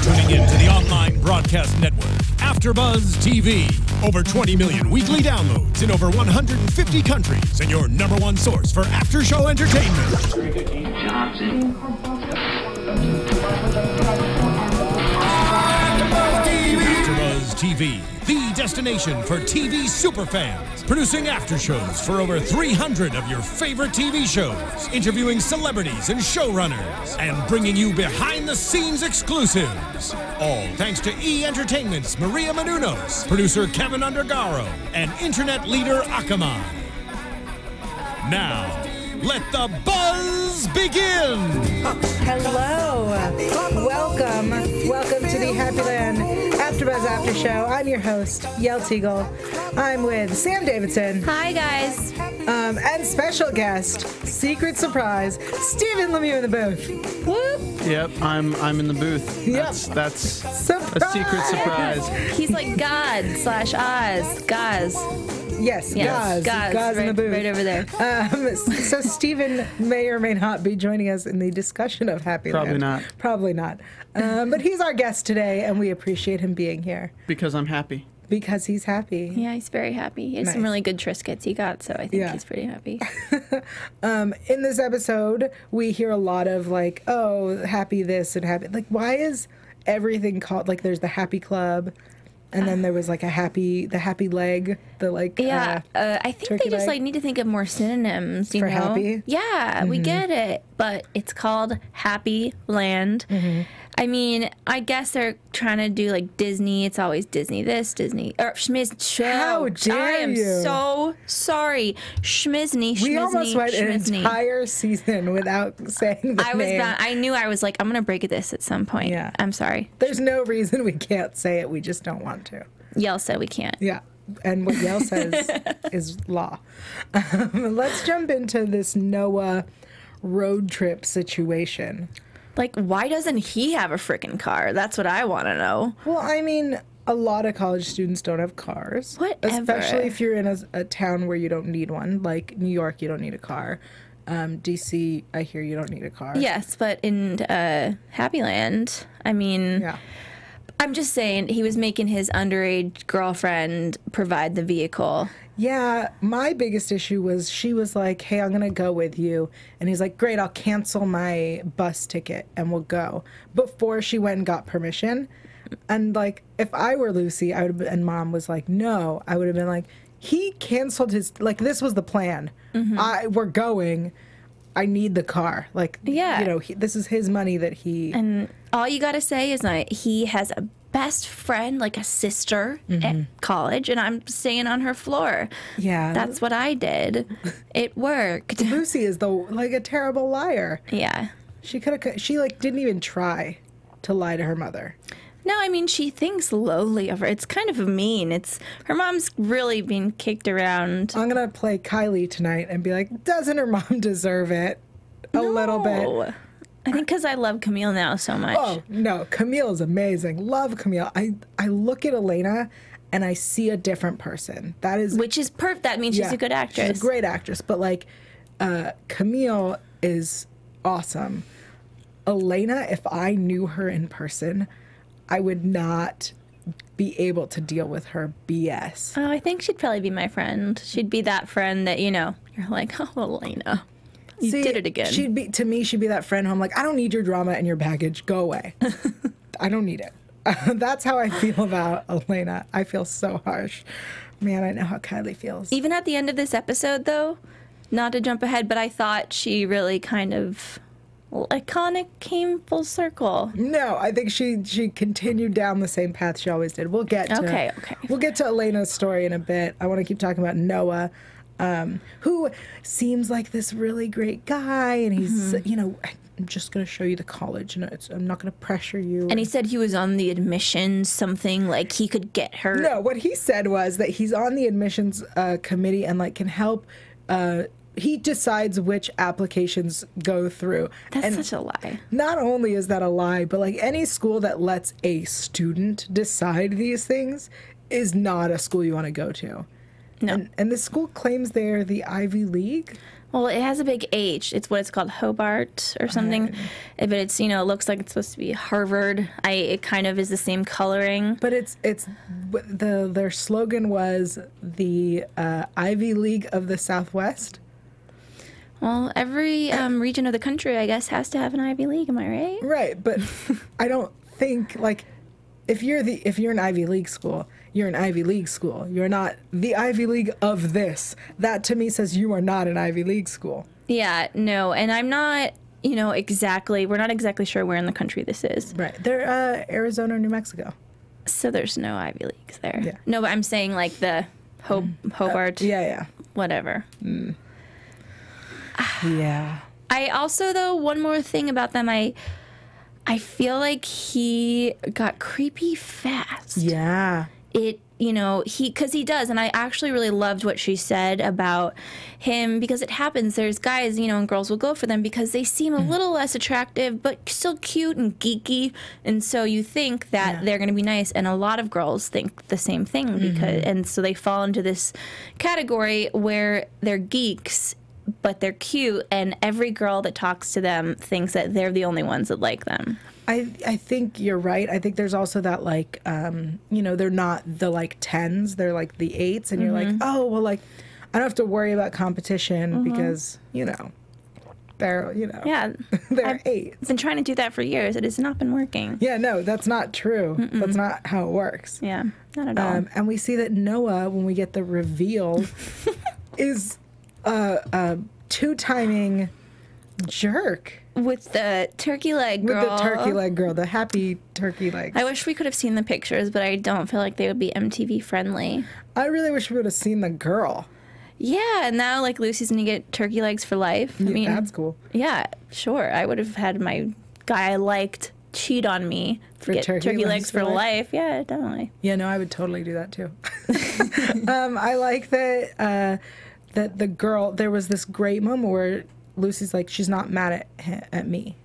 tuning in to the online broadcast network, AFTERBUZZ TV. Over 20 million weekly downloads in over 150 countries, and your #1 source for after-show entertainment. AFTERBUZZ TV, the destination for TV superfans, producing after-shows for over 300 of your favorite TV shows, interviewing celebrities and showrunners, and bringing you behind-the-scenes exclusives. All thanks to E! Entertainment's Maria Menounos, producer Kevin Undergaro, and internet leader Akamai. Now, let the buzz begin! Hello, welcome to the Happyland AfterBuzz After Show. I'm your host, Yael Tygiel. I'm with Sam Davidson. Hi, guys. And special guest, secret surprise, Stephen Lemieux in the booth. Whoop. Yep, I'm in the booth. Yep. That's Surprise. a secret surprise. He's like God / Oz. Gaz. Yes, Gaz Gaz in the booth. Right over there. So Stephen may or may not be joining us in the discussion of Happyland. Probably not. But he's our guest today, and we appreciate him being here. Because I'm happy. Because he's happy. Yeah, he's very happy. He has some really good Triscuits he got, so I think he's pretty happy. In this episode, we hear a lot of like, oh, happy this and happy. Like, why is everything called, like, there's the Happy Club, and then there was like the happy leg, the like. Yeah, I think they just like need to think of more synonyms. You for know? happy. Yeah, we get it, but it's called Happyland. I mean, I guess they're trying to do like Disney. It's always Disney this, Disney or Schmiz. How dare I am you. so sorry. Schmizni. We almost went an entire season without saying the name. I knew I was like, I'm gonna break this at some point. Yeah. I'm sorry. There's no reason we can't say it. We just don't want to. Yael said we can't. Yeah. And what Yael says is law. Let's jump into this Noah road trip situation. Like, why doesn't he have a frickin' car? That's what I want to know. Well, I mean, a lot of college students don't have cars. Whatever. Especially if you're in a town where you don't need one. Like New York, you don't need a car. DC, I hear you don't need a car. Yes, but in Happyland, I mean... Yeah. I'm just saying, he was making his underage girlfriend provide the vehicle. Yeah, my biggest issue was she was like, hey, I'm going to go with you. And he's like, great, I'll cancel my bus ticket and we'll go. Before she went and got permission. And like, if I were Lucy, I would have, and mom was like, no, I would have been like, he canceled his, like, this was the plan. We're going. I need the car. Like, you know, this is his money that he... And all you got to say is that he has a best friend, like a sister at college, and I'm staying on her floor. Yeah. That's what I did. It worked. Lucy is like a terrible liar. Yeah. She like didn't even try to lie to her mother. No, I mean, she thinks lowly of her. It's kind of mean. Her mom's really being kicked around. I'm going to play Kylie tonight and be like, doesn't her mom deserve it? A little bit. I think because I love Camille now so much. Oh, no. Camille is amazing. Love Camille. I look at Elena and I see a different person. Which is perfect. That means she's a good actress. She's a great actress. But, like, Camille is awesome. Elena, if I knew her in person, I would not be able to deal with her BS. Oh, I think she'd probably be my friend. She'd be that friend that, you know, you're like, oh, Elena, you did it again. She'd be that friend who I'm like, I don't need your drama and your baggage. Go away. I don't need it. That's how I feel about Elena. I feel so harsh. Man, I know how Kylie feels. Even at the end of this episode, though, not to jump ahead, but I thought she really kind of... iconic came full circle. No, I think she continued down the same path she always did. We'll get to We'll get to Elena's story in a bit. I want to keep talking about Noah, who seems like this really great guy, and he's you know, I'm just gonna show you the college, and I'm not gonna pressure you. And he said he was on the admissions something, like he could get her. No, what he said was that he's on the admissions committee and like can help. He decides which applications go through. That's such a lie. Not only is that a lie, but like any school that lets a student decide these things is not a school you want to go to. No. And this school claims they're the Ivy League. Well, it has a big H. It's what it's called, Hobart or something. But it's, you know, it looks like it's supposed to be Harvard. It kind of is the same coloring. But their slogan was the Ivy League of the Southwest. Well, every region of the country, I guess, has to have an Ivy League. Am I right? Right, but I don't think, like, if you're an Ivy League school, you're an Ivy League school. You're not the Ivy League of this. That to me says you are not an Ivy League school. Yeah, no, and I'm not, you know, we're not exactly sure where in the country this is. Right. They're Arizona or New Mexico. So there's no Ivy Leagues there. Yeah. No, but I'm saying like the Hobart. Yeah. Whatever. Yeah. I also, though, one more thing about them, I feel like he got creepy fast. Yeah. You know, because he does, and I actually really loved what she said about him, because it happens, there's guys, you know, and girls will go for them because they seem a little less attractive, but still cute and geeky, and so you think that they're going to be nice, and a lot of girls think the same thing, because and so they fall into this category where they're geeks, but they're cute, and every girl that talks to them thinks that they're the only ones that like them. I think you're right. I think there's also that, like, you know, they're not the, like, 10s. They're, like, the 8s. And you're like, oh, well, like, I don't have to worry about competition because, you know, they're, you know, they're 8s. I've been trying to do that for years. It has not been working. Yeah, no, that's not true. That's not how it works. Yeah, not at all. And we see that Noah, when we get the reveal, is a two-timing jerk. With the turkey leg girl. With the turkey leg girl, the happy turkey legs. I wish we could have seen the pictures, but I don't feel like they would be MTV friendly. I really wish we would have seen the girl. Yeah, and now, like, Lucy's gonna get turkey legs for life. I mean, that's cool. Yeah, sure. I would have had my guy I liked cheat on me to get turkey legs for life. Yeah, definitely. Yeah, no, I would totally do that too. I like that that the girl, there was this great moment where Lucy's like, she's not mad at me,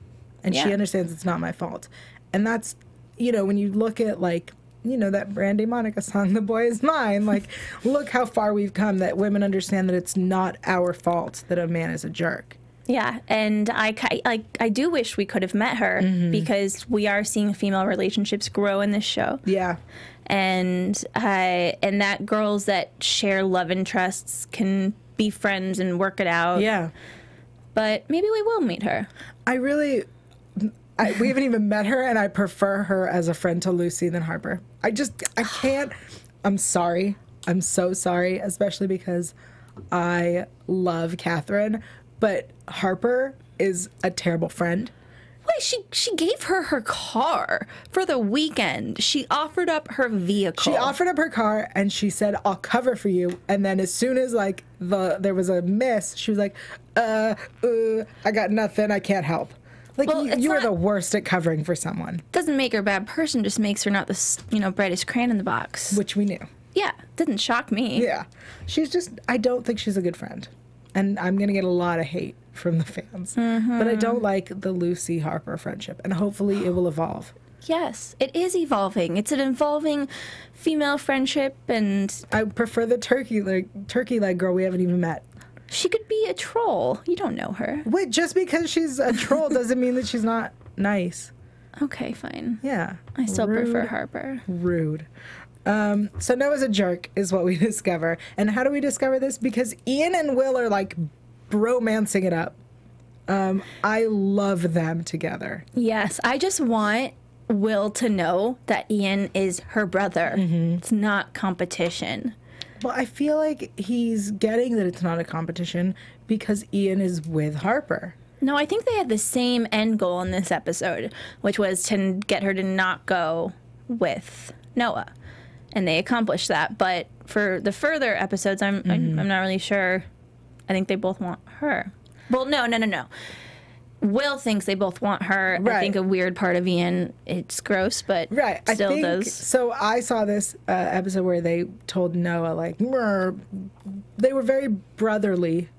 and she understands it's not my fault. And that's, you know, when you look at, like, you know, that Brandy Monica song, The Boy Is Mine, like, look how far we've come, that women understand that it's not our fault that a man is a jerk. Yeah, and I do wish we could have met her, because we are seeing female relationships grow in this show. Yeah. And that girls that share love interests can be friends and work it out. Yeah. But maybe we will meet her. We haven't even met her, and I prefer her as a friend to Lucy than Harper. I can't. I'm sorry. I'm so sorry, especially because I love Katherine, but Harper is a terrible friend. Wait, she gave her car for the weekend. She offered up her vehicle. She offered up her car, and she said, I'll cover for you. And then as soon as, like, there was a miss, she was like, I got nothing. I can't help. Like, well, you are the worst at covering for someone. Doesn't make her a bad person, just makes her not the, you know, brightest crayon in the box. Which we knew. Yeah, didn't shock me. Yeah. I don't think she's a good friend. And I'm going to get a lot of hate from the fans. But I don't like the Lucy-Harper friendship. And hopefully it will evolve. Yes, it is evolving. It's an evolving female friendship, and I prefer the turkey leg girl we haven't even met. She could be a troll. You don't know her. Wait, just because she's a troll doesn't mean that she's not nice. Okay, fine. Yeah. I still prefer Harper. Rude. So Noah's a jerk is what we discover. And how do we discover this? Because Ian and Will are, like, bromancing it up. I love them together. Yes, I just want Will to know that Ian is her brother. It's not competition. Well, I feel like he's getting that it's not a competition because Ian is with Harper. No, I think they had the same end goal in this episode, which was to get her to not go with Noah. And they accomplished that. But for the further episodes, I'm not really sure. I think they both want her. Well, no. Will thinks they both want her. Right. I think a weird part of Ian, it's gross, but still does. So I saw this episode where they told Noah, like, they were very brotherly,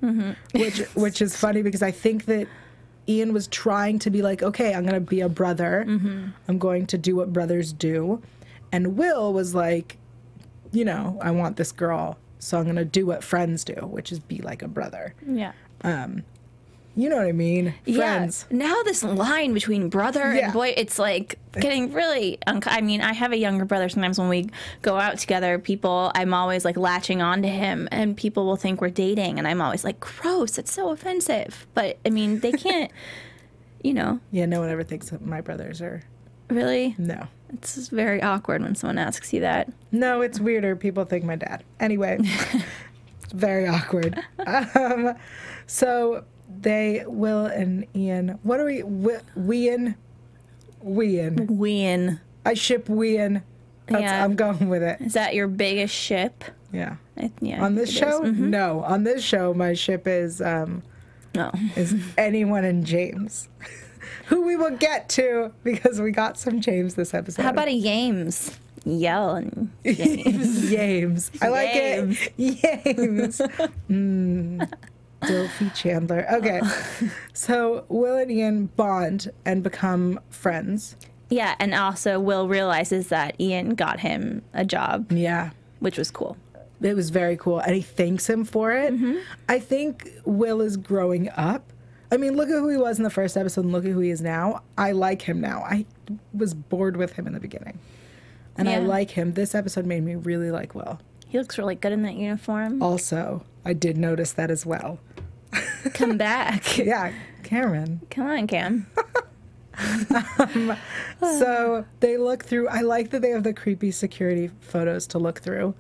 which is funny because I think that Ian was trying to be like, okay, I'm going to be a brother. I'm going to do what brothers do. And Will was like, you know, I want this girl, so I'm going to do what friends do, which is be like a brother. Yeah. You know what I mean? Friends. Yeah. Now this line between brother and boy, it's like getting really. I mean, I have a younger brother. Sometimes when we go out together, I'm always like latching on to him, and people will think we're dating, and I'm always like, gross. It's so offensive. But I mean, they can't. Yeah, no one ever thinks that my brothers are. Really? No. It's just very awkward when someone asks you that. No, it's weirder. People think my dad. Anyway, it's very awkward. So. Will and Ian. What are we? Wean. I ship Wean. Yeah. I'm going with it. Is that your biggest ship? Yeah. Yeah. On this show? Mm-hmm. No. On this show, my ship is is anyone and James, who we will get to because we got some James this episode. How about a Yames? Yael and James. Yames. I like it. Yames. Dilfy Chandler. Okay. So Will and Ian bond and become friends. Yeah, and also Will realizes that Ian got him a job. Yeah. Which was cool. It was very cool. And he thanks him for it. Mm-hmm. I think Will is growing up. I mean, look at who he was in the first episode and look at who he is now. I like him now. I was bored with him in the beginning. And I like him. This episode made me really like Will. He looks really good in that uniform. Also, I did notice that as well. Come back. Yeah, Cameron. Come on, Cam. So they look through. I like that they have the creepy security photos to look through.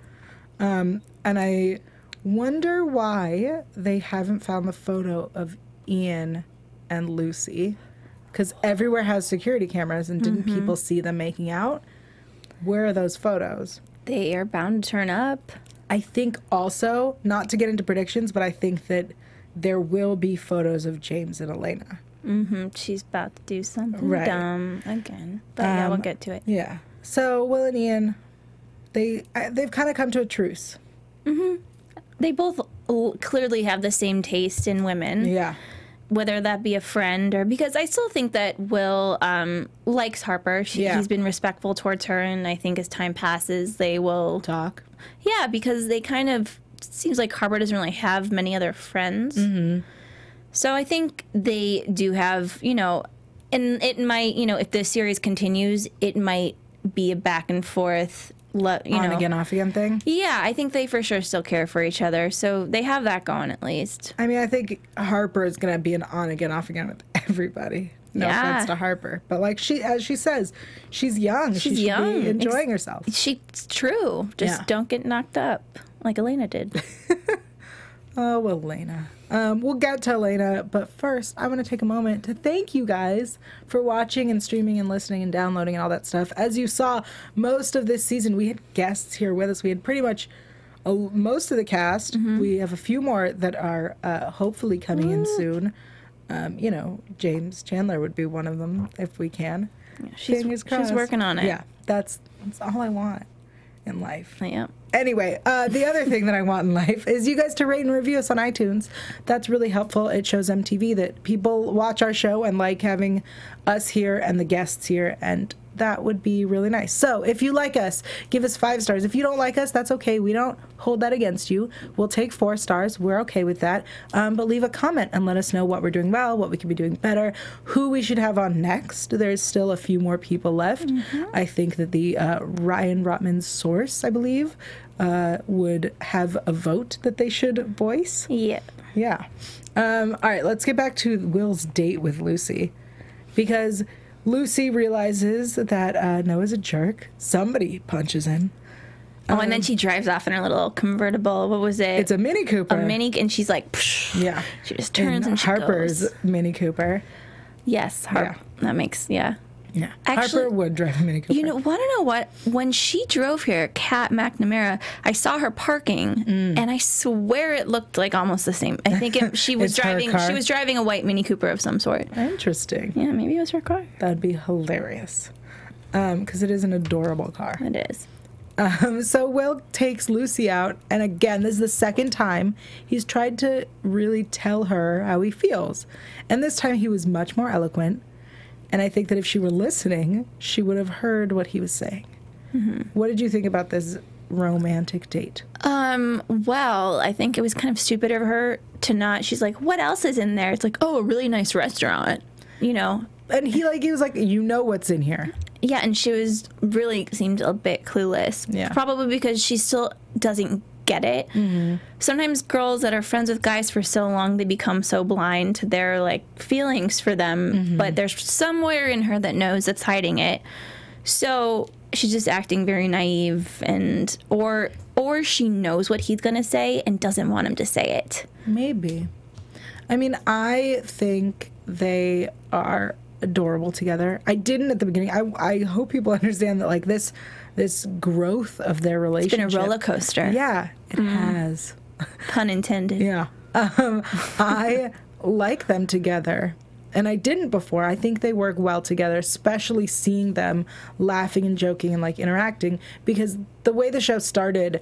And I wonder why they haven't found the photo of Ian and Lucy. Because everywhere has security cameras, and didn't people see them making out? Where are those photos? They are bound to turn up. I think also, not to get into predictions, but I think that there will be photos of James and Elena. Mm-hmm. She's about to do something dumb again. But yeah, we'll get to it. Yeah. So Will and Ian, they've kind of come to a truce. Mm-hmm. They both clearly have the same taste in women. Yeah. Whether that be a friend or because I still think that Will likes Harper. He's been respectful towards her, and I think as time passes, they will talk. Yeah, because they kind of seems like Harper doesn't really have many other friends. Mm-hmm. So I think they do have, and it might, if the series continues, it might be a back and forth. On again, off again thing? Yeah, I think they for sure still care for each other. So they have that going at least. I mean, I think Harper is going to be an on again, off again with everybody. No offense to Harper. But as she says, she's young. She should be enjoying herself. She's true. Just don't get knocked up like Elena did. Oh, well, Elena. We'll get to Elena, but first, I want to take a moment to thank you guys for watching and streaming and listening and downloading and all that stuff. As you saw, most of this season, we had guests here with us. We had pretty much most of the cast. Mm-hmm. We have a few more that are hopefully coming in soon. James Chandler would be one of them if we can. Yeah, she's working on it. Yeah, that's all I want in life. Yeah. Anyway, the other thing that I want in life is you guys to rate and review us on iTunes. That's really helpful. It shows MTV that people watch our show and like having us here and the guests here, and that would be really nice. So if you like us, give us 5 stars. If you don't like us, that's okay. We don't hold that against you. We'll take 4 stars. We're okay with that. But leave a comment and let us know what we're doing well, what we could be doing better, who we should have on next. There's still a few more people left. Mm-hmm. I think that the Ryan Rottman's source, I believe, would have a vote that they should voice. Yeah. Yeah. All right, let's get back to Will's date with Lucy. Because Lucy realizes that Noah's a jerk. Somebody punches him. And then she drives off in her little convertible. What was it? It's a Mini Cooper. And she's like, psh. Yeah. She just turns and she Harper's goes. Mini Cooper. Yes, Harper. Yeah. That makes, Yeah. Actually, Harper would drive a Mini Cooper. Want to know what? When she drove here, Kat McNamara, I saw her parking, and I swear it looked like almost the same. I think she was driving. She was driving a white Mini Cooper of some sort. Interesting. Yeah, maybe it was her car. That'd be hilarious. Because it is an adorable car. It is. So Will takes Lucy out, and again, this is the second time he's tried to really tell her how he feels. And this time he was much more eloquent. And I think that if she were listening, she would have heard what he was saying. Mm-hmm. What did you think about this romantic date? Well, I think it was kind of stupid of her to not. She's like, what else is in there? It's like, oh, a really nice restaurant, you know. And he was like, you know what's in here. Yeah, and she was really seemed a bit clueless. Yeah. Probably because she still doesn't get it. Mm-hmm. Sometimes girls that are friends with guys for so long, they become so blind to their like feelings for them, Mm-hmm. but there's somewhere in her that knows that's hiding it. So she's just acting very naive, and or she knows what he's gonna say and doesn't want him to say it. Maybe. I mean, I think they are adorable together. I didn't at the beginning. I hope people understand that like this growth of their relationship. It's been a roller coaster. Yeah, it has. Pun intended. Yeah. I like them together. And I didn't before. I think they work well together, especially seeing them laughing and joking and like interacting, because the way the show started,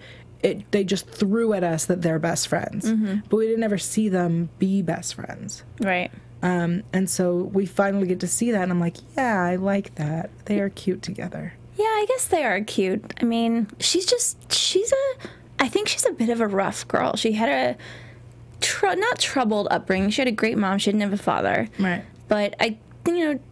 they just threw at us that they're best friends. Mm-hmm. But we didn't ever see them be best friends. Right. And so we finally get to see that, and I'm like, yeah, I like that. They are cute together. Yeah, I guess they are cute. I mean, I think she's a bit of a rough girl. She had a not troubled upbringing. She had a great mom. She didn't have a father. Right. But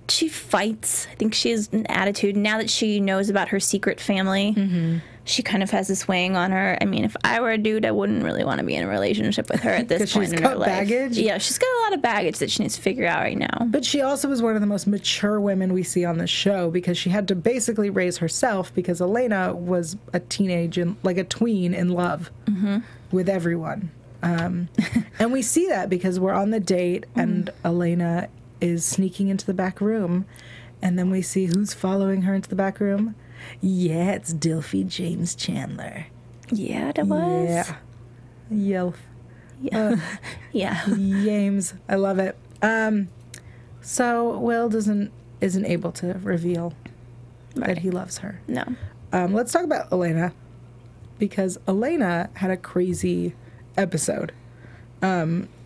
she fights. I think she has an attitude. Now that she knows about her secret family, mm-hmm. she kind of has this weighing on her. I mean, if I were a dude, I wouldn't really want to be in a relationship with her at this point in her life. Baggage? Yeah, she's got a lot of baggage that she needs to figure out right now. But she also was one of the most mature women we see on the show, because she had to basically raise herself, because Elena was a teenage and like a tween in love mm-hmm. with everyone. And we see that because we're on the date and Elena is sneaking into the back room, and then we see who's following her into the back room. Yeah, it's Dilfy James Chandler. Yeah, it was. Yeah. Yelf. Yeah. Yeah. James. I love it. So Will isn't able to reveal that he loves her. No. Let's talk about Elena, because Elena had a crazy episode.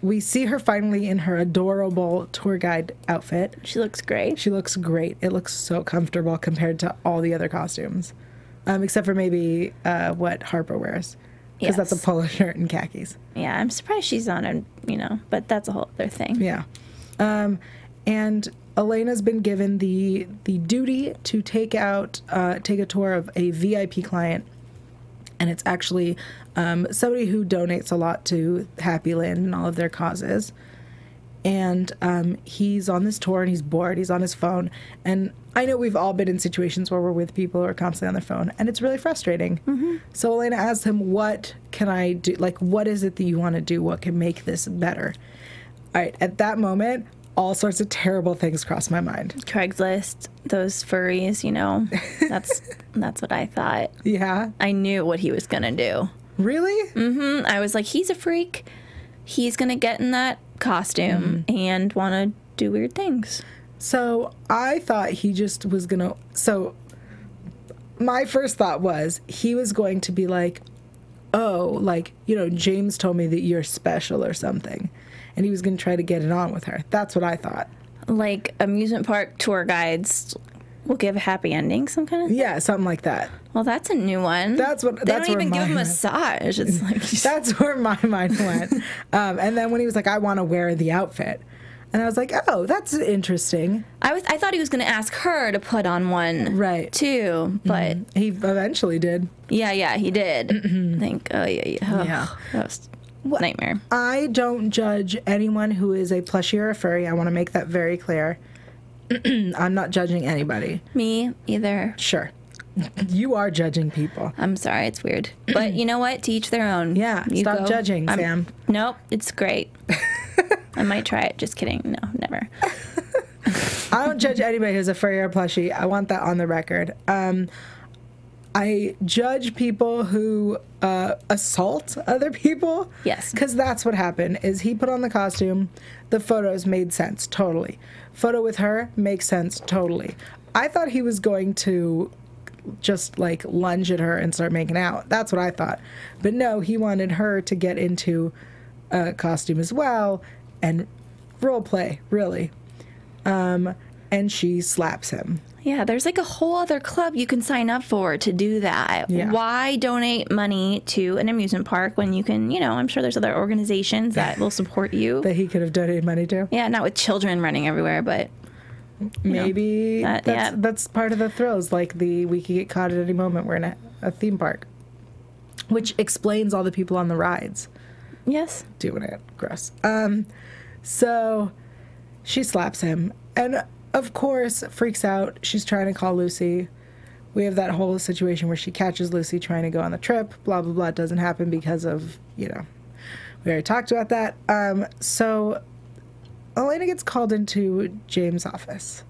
We see her finally in her adorable tour guide outfit. She looks great. She looks great. It looks so comfortable compared to all the other costumes, except for maybe what Harper wears, because that's a polo shirt and khakis. Yeah, I'm surprised she's on it, but that's a whole other thing. Yeah. And Elena's been given the duty to take a tour of a VIP client. And it's actually somebody who donates a lot to Happyland and all of their causes. And he's on this tour and he's bored. He's on his phone. And I know we've all been in situations where we're with people who are constantly on their phone. And it's really frustrating. Mm-hmm. So Elena asks him, what can I do? Like, what is it that you want to do? What can make this better? All right. At that moment, all sorts of terrible things cross my mind. Craigslist, those furries, that's what I thought. Yeah? I knew what he was going to do. Really? Mm-hmm. I was like, he's a freak. He's going to get in that costume and want to do weird things. So I thought he just was going to... So my first thought was he was going to be like, oh, like, James told me that you're special or something. And he was going to try to get it on with her. That's what I thought. Like amusement park tour guides will give a happy ending, some kind of thing? Yeah, something like that. Well, that's a new one. They don't even give a massage. It's like that's where my mind went. And then when he was like, I want to wear the outfit. And I was like, oh, that's interesting. I thought he was going to ask her to put on one, right? Too, but he eventually did. Yeah, he did. I think, yeah. That was nightmare. I don't judge anyone who is a plushie or a furry. I want to make that very clear. I'm not judging anybody. Me either. Sure. You are judging people. I'm sorry, it's weird. But you know what? To each their own. Yeah, stop judging, Sam. Nope, it's great. I might try it. Just kidding. No, never. I don't judge anybody who's a furry or plushie. I want that on the record. I judge people who assault other people. Yes. Because that's what happened, is he put on the costume. The photos made sense, totally. Photo with her makes sense, totally. I thought he was going to just, like, lunge at her and start making out. That's what I thought. But no, he wanted her to get into a costume as well and role play, really. And she slaps him. Yeah, there's like a whole other club you can sign up for to do that. Yeah. Why donate money to an amusement park when you can, I'm sure there's other organizations that will support you. That he could have donated money to. Yeah, not with children running everywhere, but maybe that's part of the thrills. Like we could get caught at any moment. We're in a theme park, which explains all the people on the rides. Yes. Doing it. Gross. So she slaps him and of course freaks out. She's trying to call Lucy. We have that whole situation where she catches Lucy trying to go on the trip. Blah, blah, blah. It doesn't happen because of, we already talked about that. So Elena gets called into James' office.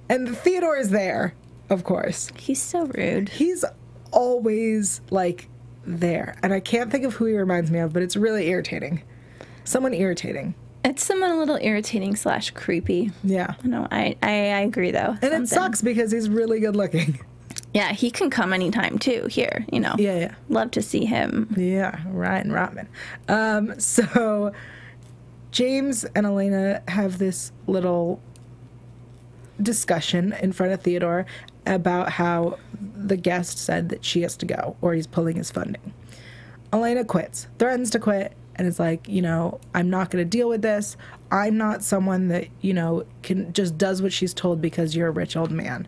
And Theodore is there, of course. He's so rude. He's always, there. And I can't think of who he reminds me of, but it's really irritating. Someone irritating. It's someone a little irritating / creepy. Yeah. No, I agree, though. And it sucks because he's really good looking. Yeah, he can come anytime, too, here, Yeah. Love to see him. Yeah, Ryan Rottman. So James and Elena have this little discussion in front of Theodore about how the guest said that she has to go or he's pulling his funding. Elena quits, threatens to quit, and is like, I'm not going to deal with this. I'm not someone that, can just does what she's told because you're a rich old man.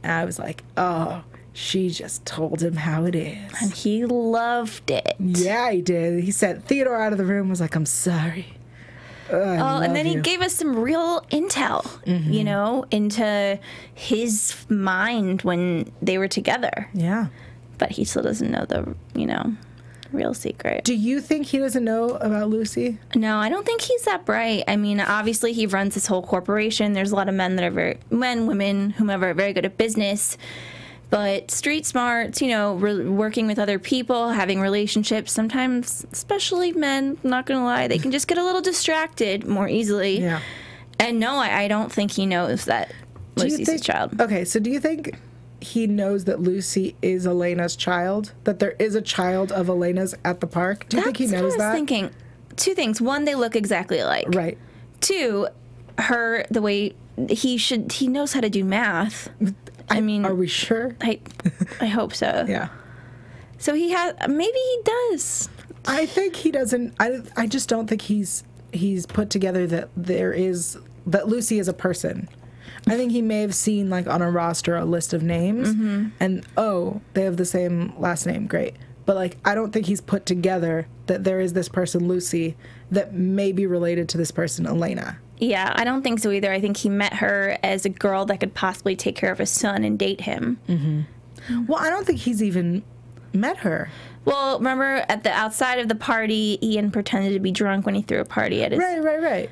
And I was like, oh, she just told him how it is. And he loved it. Yeah, he did. He sent Theodore out of the room, was like, I'm sorry. And then he gave us some real intel, into his mind when they were together. Yeah. But he still doesn't know the, real secret. Do you think he doesn't know about Lucy? No, I don't think he's that bright. I mean, obviously he runs this whole corporation. There's a lot of men that are women, whomever, are very good at business. But street smarts, working with other people, having relationships, sometimes, especially men, not going to lie, they can just get a little distracted more easily. Yeah. And no, I don't think he knows that Lucy's his child. Okay, so do you think he knows that Lucy is Elena's child? That there is a child of Elena's at the park? Do you think he knows that? I was thinking. Two things. One, they look exactly alike. Right. Two, the way he knows how to do math. I mean, are we sure? I hope so. Yeah. So maybe he does. I think he doesn't. I just don't think he's put together that that Lucy is a person. I think he may have seen on a roster a list of names and they have the same last name. Great. But I don't think he's put together that there is this person Lucy that may be related to this person Elena. Yeah, I don't think so either. I think he met her as a girl that could possibly take care of his son and date him. Mm-hmm. Well, I don't think he's even met her. Well, remember at the outside of the party, Ian pretended to be drunk when he threw a party at his... Right.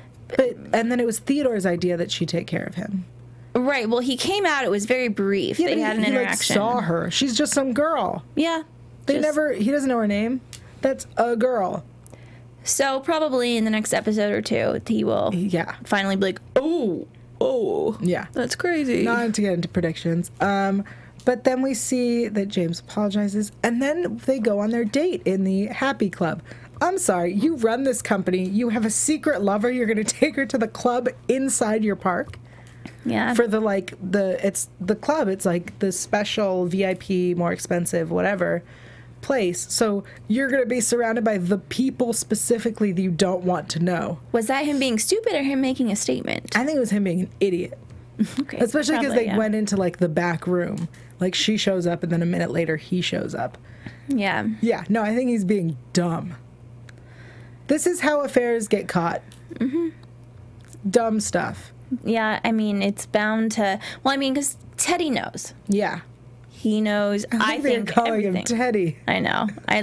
And then it was Theodore's idea that she take care of him. Right. Well, he came out. It was very brief. Yeah, they had an interaction. He saw her. She's just some girl. Yeah. He doesn't know her name. That's a girl. So probably in the next episode or two, he will finally be like, oh, yeah, that's crazy. Not to get into predictions. But then we see that James apologizes, and then they go on their date in the Happy Club. I'm sorry, you run this company. You have a secret lover. You're going to take her to the club inside your park. Yeah. For the club. It's like the special VIP, more expensive, whatever place. So you're going to be surrounded by the people specifically that you don't want to know. Was that him being stupid or him making a statement? I think it was him being an idiot. Okay. Especially because they went into the back room. She shows up and then a minute later he shows up. Yeah. Yeah. No, I think he's being dumb. This is how affairs get caught. Mm-hmm. Dumb stuff. Yeah, I mean, it's bound to... Well, I mean, because Teddy knows. Yeah. He knows. I think calling everything. him Teddy. I know. I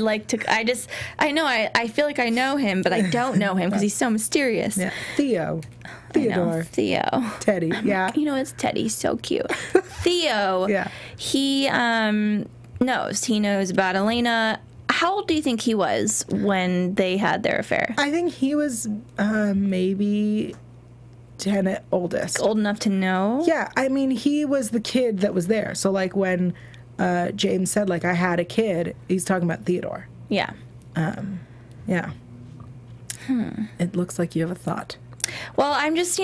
feel like I know him, but I don't know him because he's so mysterious. Yeah. Theodore. Theo. Teddy. Yeah. It's Teddy. So cute. Theo. Yeah. He knows. He knows about Elena. How old do you think he was when they had their affair? I think he was maybe 10 at oldest. Old enough to know? Yeah. I mean, he was the kid that was there. So, when James said, I had a kid, he's talking about Theodore. Yeah. Yeah. It looks like you have a thought. Well, I'm just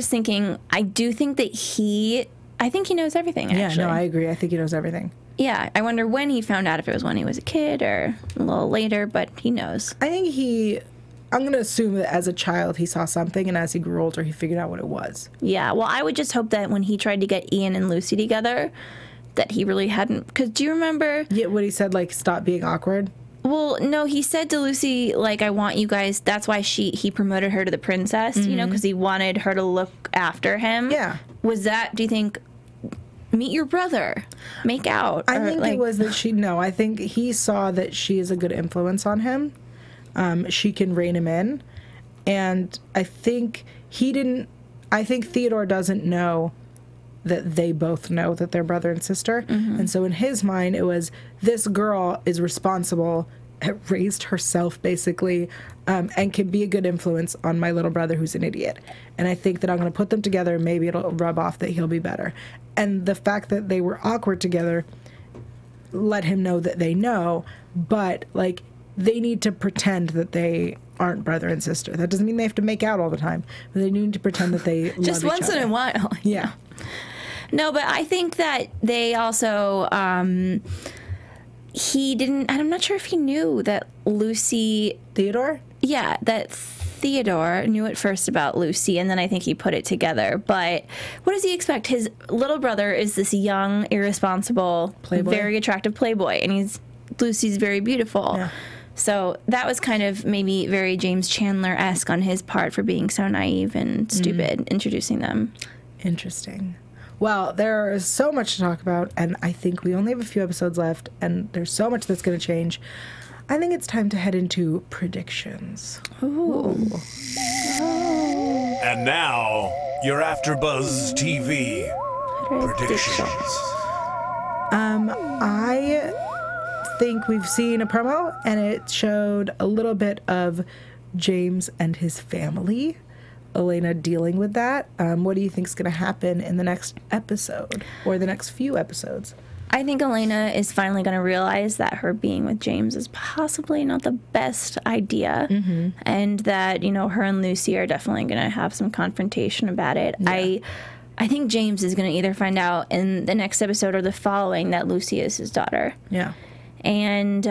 thinking, I do think that he I think he knows everything, actually. Yeah, no, I agree. I think he knows everything. Yeah, I wonder when he found out, if it was when he was a kid or a little later, but he knows. I think I'm going to assume that as a child he saw something, and as he grew older he figured out what it was. Yeah, well, I would just hope that when he tried to get Ian and Lucy together, that he really hadn't, because do you remember? Yeah, what he said, like, stop being awkward? Well, no, he said to Lucy, like, I want you guys, that's why he promoted her to the princess, you know, because he wanted her to look after him. Yeah. Was that, do you think, meet your brother, make out? I think it was that I think he saw that she is a good influence on him. She can rein him in. And I think Theodore doesn't know that they both know that they're brother and sister. And so in his mind, it was, this girl is responsible, raised herself basically, and can be a good influence on my little brother who's an idiot. And I think that I'm going to put them together, and maybe it'll rub off that he'll be better. And the fact that they were awkward together let him know that they know, but like, they need to pretend that they aren't brother and sister. That doesn't mean they have to make out all the time, but they need to pretend that they love each other. Just once in a while. Yeah. No, but I think that they also, he didn't, I'm not sure if he knew that Lucy... Theodore? Yeah, that Theodore knew at first about Lucy, and then I think he put it together. But what does he expect? His little brother is this young, irresponsible, playboy, very attractive playboy, and Lucy's very beautiful. Yeah. So that was kind of maybe very James Chandler-esque on his part for being so naive and stupid, introducing them. Interesting. Well, there is so much to talk about, and I think we only have a few episodes left, and there's so much that's going to change. I think it's time to head into predictions. Ooh. And now, your AfterBuzz TV predictions. I think we've seen a promo, and it showed a little bit of James and his family. Elena dealing with that. What do you think is going to happen in the next episode or the next few episodes? I think Elena is finally going to realize that her being with James is possibly not the best idea, and that, you know, her and Lucy are definitely going to have some confrontation about it. Yeah. I think James is going to either find out in the next episode or the following that Lucy is his daughter. Yeah. And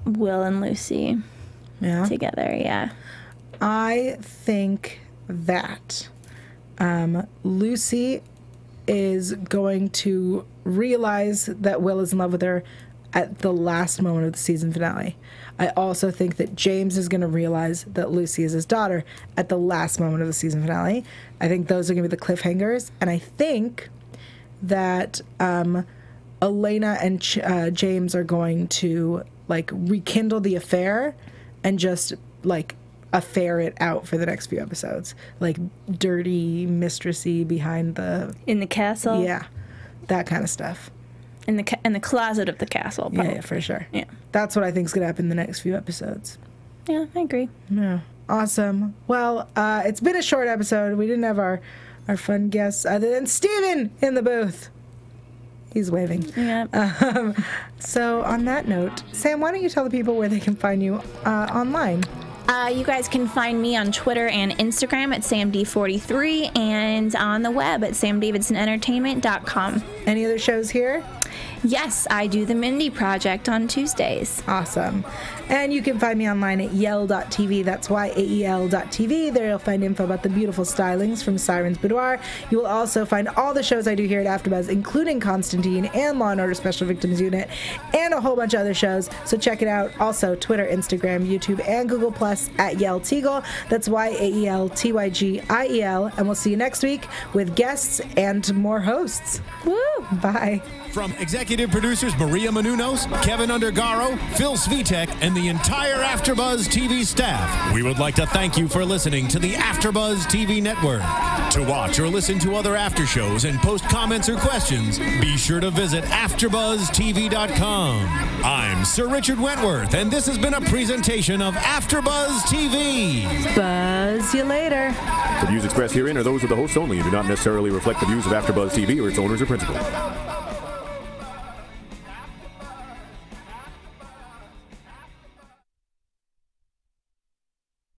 Will and Lucy together, yeah. I think that Lucy is going to realize that Will is in love with her at the last moment of the season finale. I also think that James is going to realize that Lucy is his daughter at the last moment of the season finale. I think those are going to be the cliffhangers. And I think that Elena and James are going to, like, rekindle the affair and just, like, affair it out for the next few episodes. Like, dirty, mistressy behind the... In the castle? Yeah. That kind of stuff. In the closet of the castle, probably. Yeah, for sure. Yeah. That's what I think is going to happen in the next few episodes. Yeah, I agree. Yeah. Awesome. Well, it's been a short episode. We didn't have our fun guests other than Steven in the booth. He's waving. Yeah. So on that note, Sam, why don't you tell the people where they can find you online? You guys can find me on Twitter and Instagram at SamD43 and on the web at SamDavidsonEntertainment.com. Any other shows here? Yes, I do the Mindy Project on Tuesdays. Awesome. And you can find me online at yael.tv. That's YAEL.tv. There you'll find info about the beautiful stylings from Siren's Boudoir. You will also find all the shows I do here at AfterBuzz, including Constantine and Law & Order Special Victims Unit, and a whole bunch of other shows. So check it out. Also, Twitter, Instagram, YouTube, and Google Plus at Yael Tygiel. That's YAELTYGIEL. And we'll see you next week with guests and more hosts. Woo! Bye. From executive producers Maria Menounos, Kevin Undergaro, Phil Svitek, and the entire AfterBuzz TV staff, we would like to thank you for listening to the AfterBuzz TV network. To watch or listen to other after shows and post comments or questions, be sure to visit AfterBuzzTV.com. I'm Sir Richard Wentworth, and this has been a presentation of AfterBuzz TV. Buzz you later. The views expressed herein are those of the hosts only and do not necessarily reflect the views of AfterBuzz TV or its owners or principals.